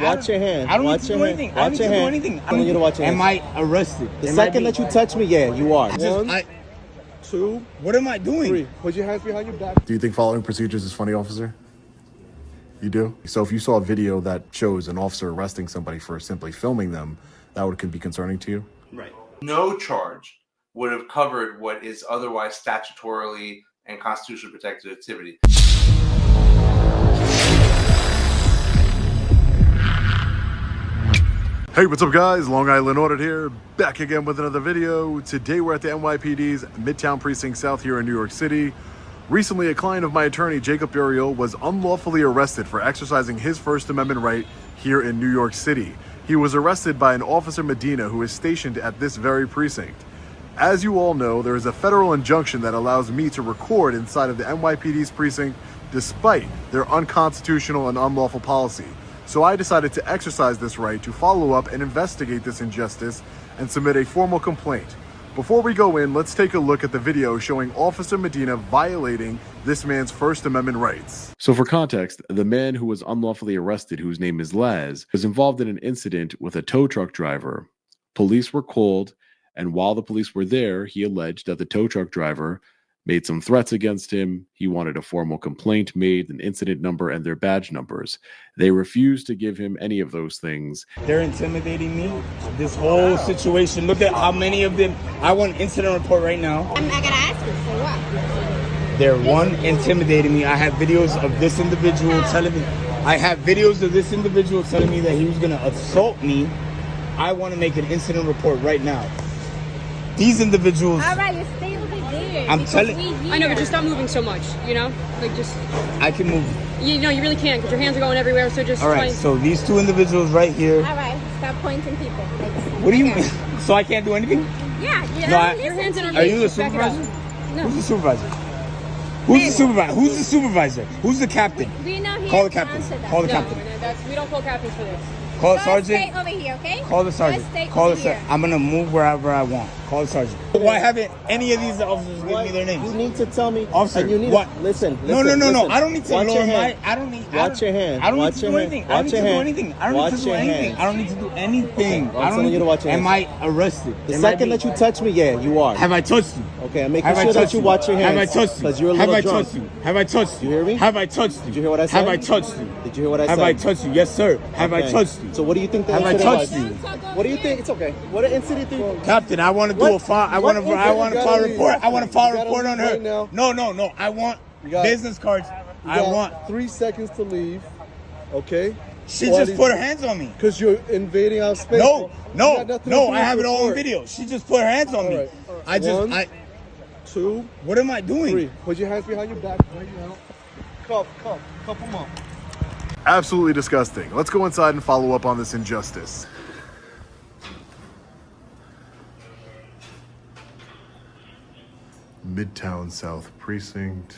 Watch your hand. I don't watch need to your do hand. anything. I don't need to do anything. I need you to watch your hand. Am I arrested? The second that you touch me, yeah, you are. One, two. What am I doing? Three. Put your hands behind your back. Do you think following procedures is funny, officer? You do? So if you saw a video that shows an officer arresting somebody for simply filming them, that could be concerning to you? Right. No charge would have covered what is otherwise statutorily and constitutionally protected activity. Hey, what's up guys? Long Island Audit here, back again with another video. Today we're at the NYPD's Midtown Precinct South here in New York City. Recently, a client of my attorney, Jacob Uriel, was unlawfully arrested for exercising his First Amendment right here in New York City. He was arrested by an Officer Medina who is stationed at this very precinct. As you all know, there is a federal injunction that allows me to record inside of the NYPD's precinct despite their unconstitutional and unlawful policy. So I decided to exercise this right to follow up and investigate this injustice and submit a formal complaint. Before we go in, let's take a look at the video showing Officer Medina violating this man's First Amendment rights. So for context, the man who was unlawfully arrested, whose name is Laz, was involved in an incident with a tow truck driver. Police were called, and while the police were there, he alleged that the tow truck driver made some threats against him. He wanted a formal complaint made, an incident number, and their badge numbers. They refused to give him any of those things. They're intimidating me. This whole situation. Look at how many of them. I want an incident report right now. I gotta ask you, for what? They're intimidating me. I have videos of this individual telling me. I have videos of this individual telling me that he was gonna assault me. I want to make an incident report right now. These individuals. All right, you stay over there. I'm telling. I know, but just stop moving so much. You know, like just. I can move. You know, you really can't because your hands are going everywhere. So just. All right. So these two individuals right here. All right, stop pointing people. What do you mean? So I can't do anything? Yeah, you No, know, your hands in our Are you the face, back it up. supervisor? No. Who's the supervisor? Who's the supervisor? Who's the supervisor? Who's the captain? we know here Call the to captain. answer that. Call the No, captain. we don't call captains for this. Call the Just sergeant. stay over here, okay? Call the Just sergeant. stay Call the over here. sergeant. I'm gonna move wherever I want. Call the sergeant. Why haven't any of these officers give me their You names? need to tell me. Officer, and you need what? To, listen. No. I don't need to Watch lower your my. hand. I don't need. Watch your hand. I don't need Watch to do your anything. hand. I don't Watch need to your do hand. anything. I don't need Watch to do your anything. hand. I don't need to do anything. Okay, I'm telling you to watch your Am hands. I arrested? The second that you touch me, yeah, you are. Have I touched you? Okay, I'm making Have I sure that touched you watch your hands. Have I touched you? Because you're a Have little I drunk. touched you? Have I touched you? You hear me? Have I touched you? Did you hear what I said? Have I touched you? Did you hear what I Have said? I touched you? Yes, sir. Have I Okay. touched you? So what do you think the Have I incident touched was? you? What do you think? It's okay. What an incident do you... Captain, I want to do What- a file. I what want to. incident I want to you file a gotta report. leave? I want to file You a gotta report on leave her. right now. No. I want got- business cards. You I got want. 3 seconds to leave. Okay? She just put her hands on me. Because you're invading our space. No. You got nothing to do I have with it all on report. video. She just put her hands on me. All right. I just. One, 2, What am I doing? 3. Put your hands behind your back right now. Cuff them up. Absolutely disgusting. Let's go inside and follow up on this injustice. Midtown South Precinct.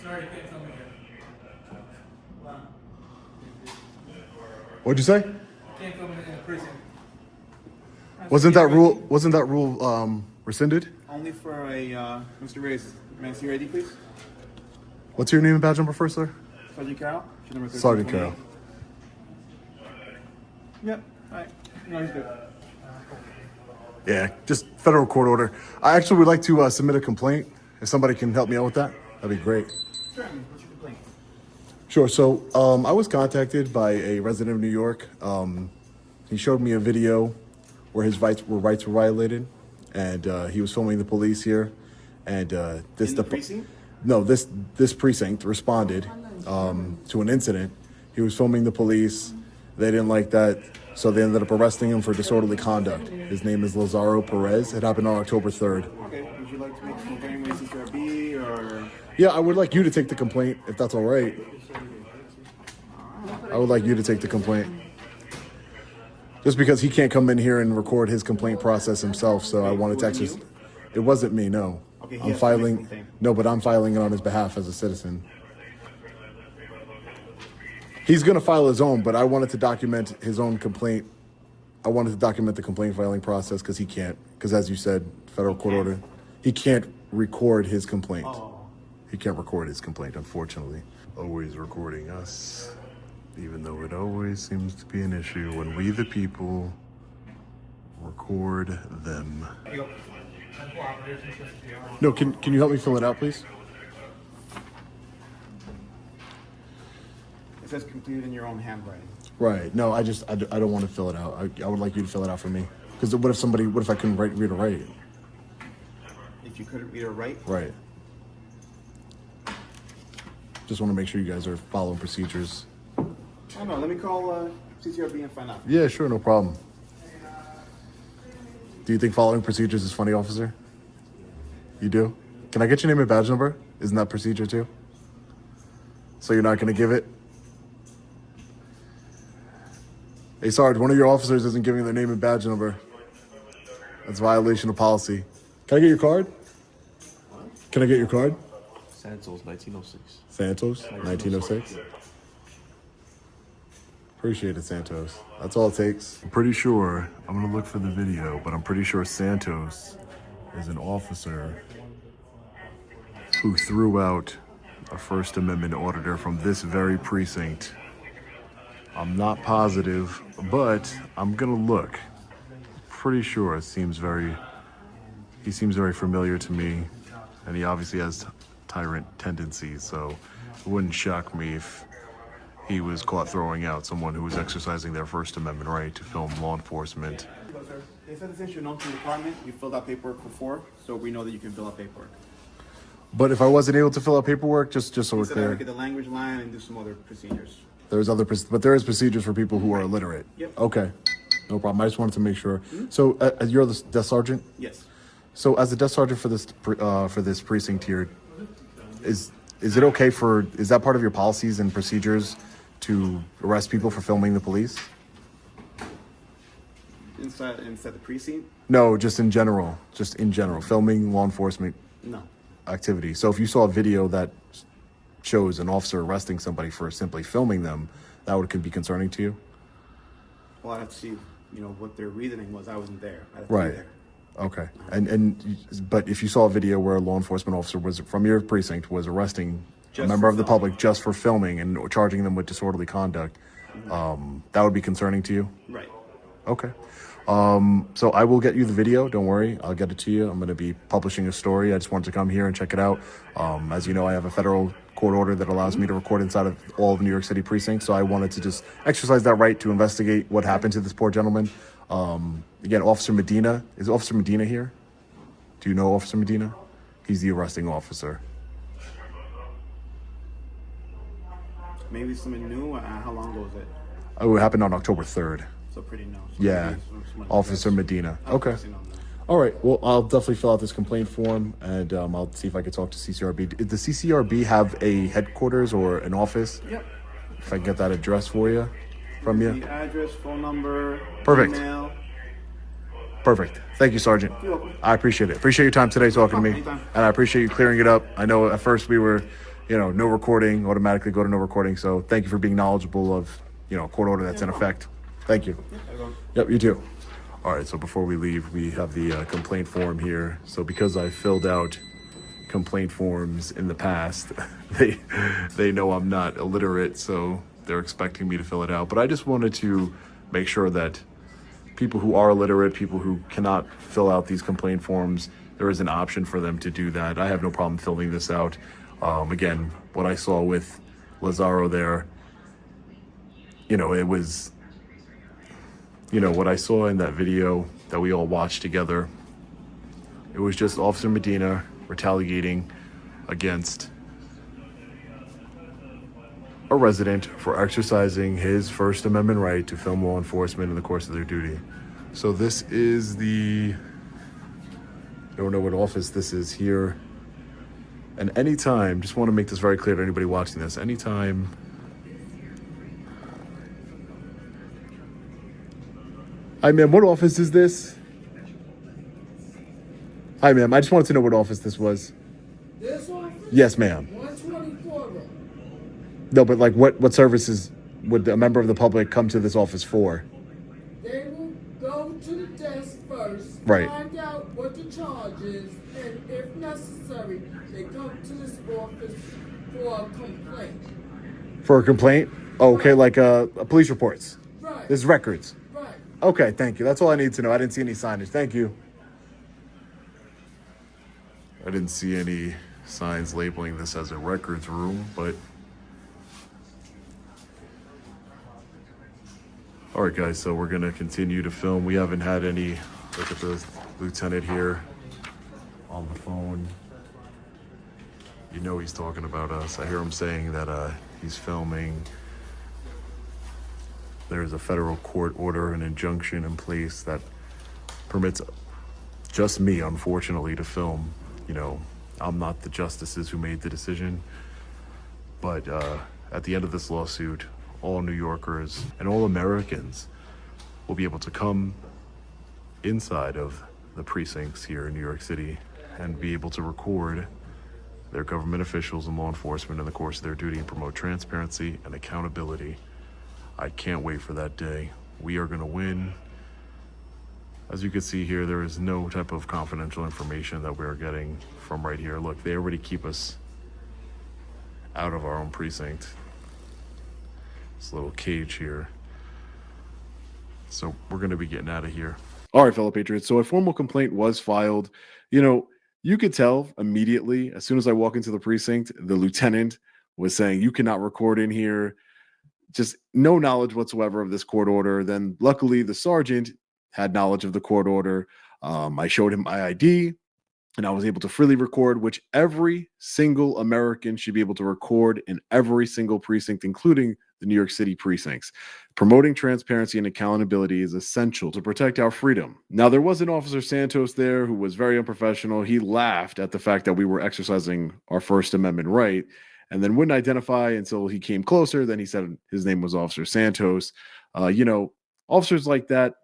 Sorry, you can't film me here. What'd you say? Can't film me in the precinct. Wasn't that rule rescinded? Only for a Mr. Reyes. May I see your ID, please? What's your name and badge number first, sir? Sergeant Carroll. Sheet number Sergeant 1328. Carroll. Yep. All right. No, he's good. Yeah, just federal court order. I actually would like to submit a complaint. If somebody can help me out with that, that'd be great. Certainly. What's your complaint? Sure. So I was contacted by a resident of New York. He showed me a video where his rights were violated, and he was filming the police here. And this In the precinct? No, this precinct responded to an incident. He was filming the police. They didn't like that, so they ended up arresting him for disorderly conduct. His name is Lazaro Perez. It happened on October 3rd. Okay. Would you like to make a complaint with CCRB or? Yeah, I would like you to take the complaint, if that's all right. I would like you to take the complaint. Just because he can't come in here and record his complaint process himself, so I wanted to actually... It wasn't me, no. Okay, he I'm has to filing... make a complaint. No, but I'm filing it on his behalf as a citizen. He's going to file his own, but I wanted to document his own complaint I wanted to document the complaint filing process because he can't, because as you said, federal court order, he can't record his complaint. He can't record his complaint, unfortunately. Always recording us, even though it always seems to be an issue when we the people record them. No, can you help me fill it out, please? It says completed in your own handwriting. Right. No, I don't want to fill it out. I would like you to fill it out for me. Because what if I couldn't read or write? If you couldn't read or write? Right. Just want to make sure you guys are following procedures. Oh no, let me call CCRB and find out. Yeah, sure, no problem. Do you think following procedures is funny, officer? You do? Can I get your name and badge number? Isn't that procedure too? So you're not going to give it? Hey, Sarge, one of your officers isn't giving their name and badge number. That's a violation of policy. Can I get your card? Can I get your card? Santos, 1906. Santos, 1906. Appreciate it, Santos. That's all it takes. I'm pretty sure, I'm gonna look for the video, but I'm pretty sure Santos is an officer who threw out a First Amendment auditor from this very precinct. I'm not positive, but I'm gonna look. Pretty sure he seems very familiar to me, and he obviously has tyrant tendencies, so it wouldn't shock me if he was caught throwing out someone who was exercising their First Amendment right to film law enforcement. They said since you're known to the department, you filled out paperwork before, so we know that you can fill out paperwork. But if I wasn't able to fill out paperwork, just so we're So that we clear, get the language line and do some other procedures. but there is procedures for people who are illiterate. Yep. Okay, no problem. I just wanted to make sure. So you're the desk sergeant. Yes. So as the desk sergeant for this precinct here, is it okay is that part of your policies and procedures to arrest people for filming the police? Inside the precinct? No, just in general, filming law enforcement No. activity. So if you saw a video that shows an officer arresting somebody for simply filming them, that could be concerning to you? Well, I'd have to see, what their reasoning was. I wasn't there. I'd have to Right. be there. Okay. But if you saw a video where a law enforcement officer was from your precinct was arresting a Just member for of the filming. public just for filming and charging them with disorderly conduct, that would be concerning to you? Right. Okay. So I will get you the video. Don't worry. I'll get it to you. I'm going to be publishing a story. I just wanted to come here and check it out. As you know, I have a federal court order that allows me to record inside of all of New York City precincts. So I wanted to just exercise that right to investigate what happened to this poor gentleman. Again, Officer Medina. Is Officer Medina here? Do you know Officer Medina? He's the arresting officer. Maybe something new. How long ago was it? Oh, it happened on October 3rd. So pretty new. So Yeah. maybe someone Officer addressed- Medina. I'll Okay. see on that. All right. Well, I'll definitely fill out this complaint form, and I'll see if I can talk to CCRB. Does the CCRB have a headquarters or an office? Yep. If I can get that address for you, from you. The address, phone number, Perfect. email. Perfect. Thank you, Sergeant. You're welcome. I appreciate it. Appreciate your time today talking to me, Anytime. and I appreciate you clearing it up. I know at first we were, no recording, automatically go to no recording. So thank you for being knowledgeable of, a court order that's in effect. Thank you. Yep, you too. All right, so before we leave, we have the complaint form here. So because I filled out complaint forms in the past, they know I'm not illiterate, so they're expecting me to fill it out. But I just wanted to make sure that people who are illiterate, people who cannot fill out these complaint forms, there is an option for them to do that. I have no problem filling this out. Again, what I saw with Lazaro there, it was, what I saw in that video that we all watched together, it was just Officer Medina retaliating against a resident for exercising his First Amendment right to film law enforcement in the course of their duty. So this is I don't know what office this is here. And anytime, just want to make this very clear to anybody watching this, anytime Hi, ma'am, what office is this? Hi, ma'am, I just wanted to know what office this was. This office? Yes, ma'am. 124. No, but what services would a member of the public come to this office for? They will Right. find out what the charge is, and if necessary, they come to this office for a complaint. For a complaint? Oh, okay, Right. like police reports. Right. There's records. Right. Okay, thank you. That's all I need to know. I didn't see any signage. Thank you. I didn't see any signs labeling this as a records room, but all right, guys, so we're gonna continue to film. We haven't had any. Look at the lieutenant here on the phone. You know he's talking about us. I hear him saying that he's filming. There's a federal court order, an injunction in place that permits just me, unfortunately, to film. You know, I'm not the justices who made the decision, but at the end of this lawsuit, all New Yorkers and all Americans will be able to come inside of the precincts here in New York City and be able to record their government officials and law enforcement in the course of their duty and promote transparency and accountability. I can't wait for that day. We are going to win. As you can see here, there is no type of confidential information that we're getting from right here. Look, they already keep us out of our own precinct. This little cage here. So we're going to be getting out of here. All right, fellow patriots. So a formal complaint was filed. You know, you could tell immediately, as soon as I walk into the precinct, the lieutenant was saying, you cannot record in here. Just no knowledge whatsoever of this court order. Then luckily the sergeant had knowledge of the court order. I showed him my ID and I was able to freely record, which every single American should be able to record in every single precinct, including the New York City precincts. Promoting transparency and accountability is essential to protect our freedom. Now, there was an Officer Santos there who was very unprofessional. He laughed at the fact that we were exercising our First Amendment right and then wouldn't identify until he came closer. Then he said his name was Officer Santos. You know, officers like that,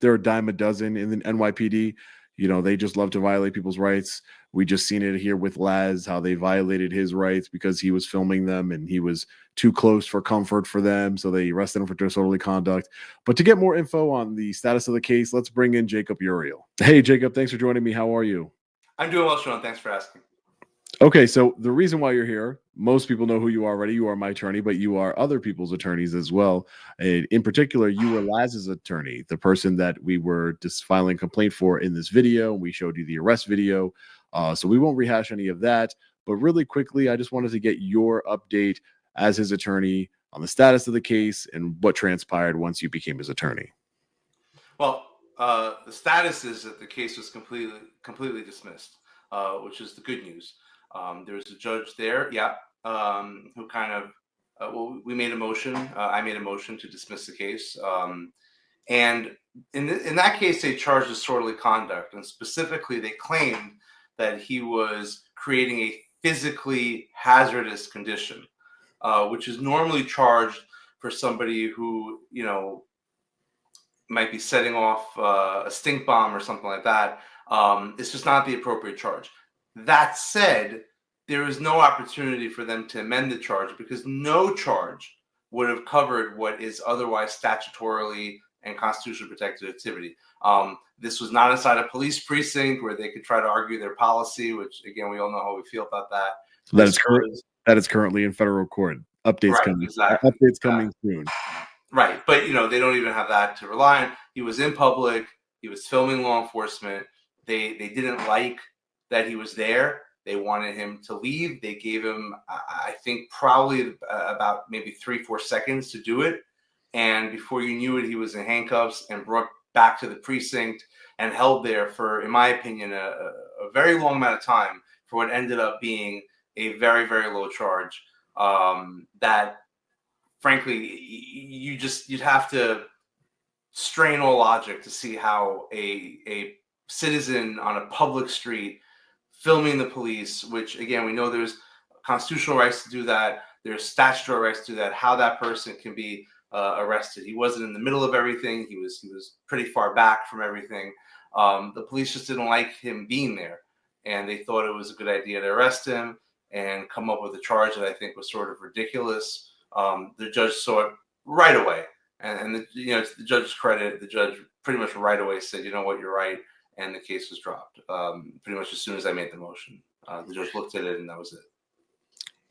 they're a dime a dozen in the NYPD. You know, they just love to violate people's rights. We just seen it here with Laz, how they violated his rights because he was filming them and he was too close for comfort for them. So they arrested him for disorderly conduct. But to get more info on the status of the case, let's bring in Jacob Uriel. Hey, Jacob, thanks for joining me. How are you? I'm doing well, Sean. Thanks for asking. Okay, so the reason why you're here, most people know who you are already. You are my attorney, but you are other people's attorneys as well. And in particular, you were Laz's attorney, the person that we were just filing a complaint for in this video. We showed you the arrest video. So we won't rehash any of that. But really quickly, I just wanted to get your update as his attorney on the status of the case and what transpired once you became his attorney. Well, the status is that the case was completely dismissed, which is the good news. There was a judge there, who kind of, we made a motion. I made a motion to dismiss the case. And in that case, they charged disorderly conduct. And specifically, they claimed that he was creating a physically hazardous condition, which is normally charged for somebody who, you know, might be setting off a stink bomb or something like that. It's just not the appropriate charge. That said, there is no opportunity for them to amend the charge because no charge would have covered what is otherwise statutorily and constitutionally protected activity. This was not inside a police precinct where they could try to argue their policy, which again, we all know how we feel about that. That is currently in federal court. Updates right, coming. Exactly, Updates coming soon. Right, but you know they don't even have that to rely on. He was in public. He was filming law enforcement. They didn't like that he was there. They wanted him to leave. They gave him, I think, probably about maybe 3-4 seconds to do it. And before you knew it, he was in handcuffs and brought back to the precinct and held there for, in my opinion, a very long amount of time for what ended up being a very, very low charge. That, frankly, you'd have to strain all logic to see how a citizen on a public street filming the police, which again, we know there's constitutional rights to do that. There's statutory rights to do that. How that person can be arrested. He wasn't in the middle of everything. He was pretty far back from everything. The police just didn't like him being there. And they thought it was a good idea to arrest him and come up with a charge that I think was sort of ridiculous. The judge saw it right away. And to the judge's credit, the judge pretty much right away said, you know what, you're right. and the case was dropped. Pretty much as soon as I made the motion, the judge looked at it, and that was it.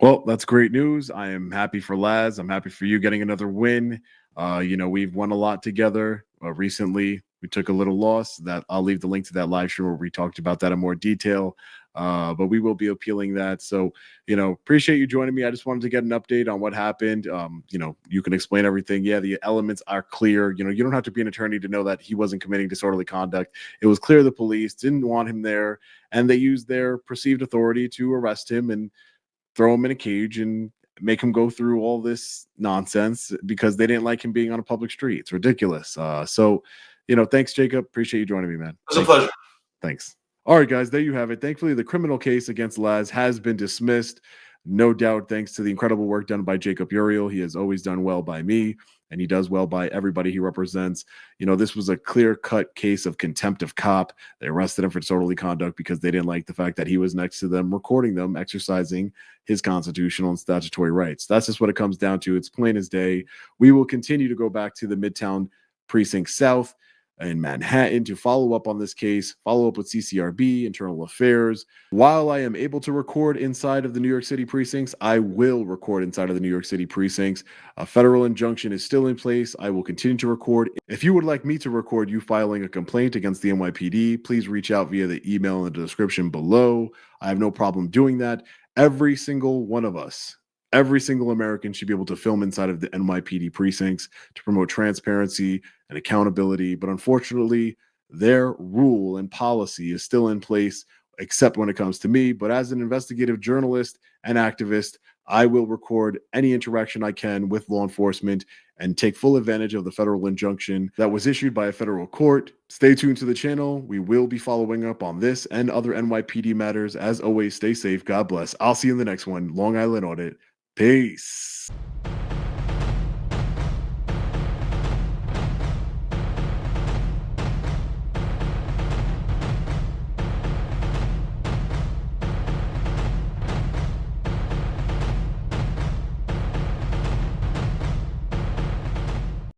Well, that's great news. I am happy for Laz. I'm happy for you getting another win. We've won a lot together. Recently, we took a little loss. That I'll leave the link to that live stream where we talked about that in more detail. But we will be appealing that. So, appreciate you joining me. I just wanted to get an update on what happened. You can explain everything. Yeah, the elements are clear. You don't have to be an attorney to know that he wasn't committing disorderly conduct. It was clear the police didn't want him there, and they used their perceived authority to arrest him and throw him in a cage and make him go through all this nonsense because they didn't like him being on a public street. It's ridiculous. Thanks, Jacob. Appreciate you joining me, man. It was a pleasure. Thanks. All right, guys, there you have it. Thankfully, the criminal case against Laz has been dismissed. No doubt, thanks to the incredible work done by Jacob Uriel. He has always done well by me, and he does well by everybody he represents. This was a clear-cut case of contempt of cop. They arrested him for disorderly conduct because they didn't like the fact that he was next to them, recording them, exercising his constitutional and statutory rights. That's just what it comes down to. It's plain as day. We will continue to go back to the Midtown Precinct South in Manhattan to follow up on this case, follow up with CCRB, internal affairs. While I am able to record inside of the New York City precincts, I will record inside of the New York City precincts. A federal injunction is still in place. I will continue to record. If you would like me to record you filing a complaint against the NYPD, please reach out via the email in the description below. I have no problem doing that. Every single one of us, every single American should be able to film inside of the NYPD precincts to promote transparency and accountability. But unfortunately, their rule and policy is still in place, except when it comes to me. But as an investigative journalist and activist, I will record any interaction I can with law enforcement and take full advantage of the federal injunction that was issued by a federal court. Stay tuned to the channel. We will be following up on this and other NYPD matters. As always, stay safe. God bless. I'll see you in the next one. Long Island Audit. Peace.